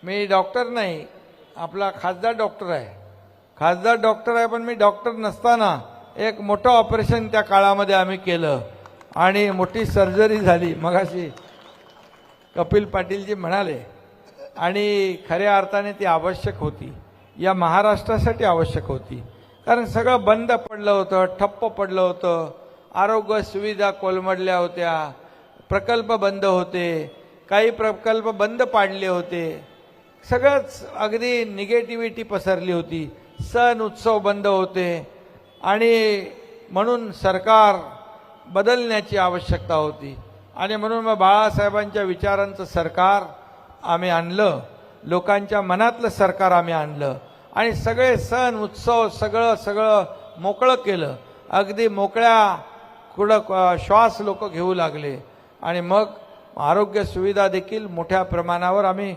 मी doctor नाही, आपला खासदार डॉक्टर आहे. खासदार डॉक्टर आहे, पण मी डॉक्टर नसताना एक मोठं ऑपरेशन त्या काळामध्ये आम्ही केलं आणि मोठी सर्जरी झाली. मगाशी कपिल पाटीलजी म्हणाले, आणि खऱ्या अर्थाने ती आवश्यक होती, या महाराष्ट्रासाठी आवश्यक होती. कारण सगळं बंद पडलं होतं, ठप्प पडलं होतं, आरोग्य सुविधा कोलमडल्या होत्या, प्रकल्प बंद होते, काही प्रकल्प बंद पाडले होते, सगळंच अगदी निगेटिव्हिटी पसरली होती, सण उत्सव बंद होते. आणि म्हणून सरकार बदलण्याची आवश्यकता होती. आणि म्हणून मग बाळासाहेबांच्या विचारांचं सरकार आम्ही आणलं, लोकांच्या मनातलं सरकार आम्ही आणलं आणि सगळे सण उत्सव सगळं मोकळं केलं. अगदी मोकळ्या कुठं श्वास लोक घेऊ लागले आणि मग आरोग्य सुविधा देखील मोठ्या प्रमाणावर आम्ही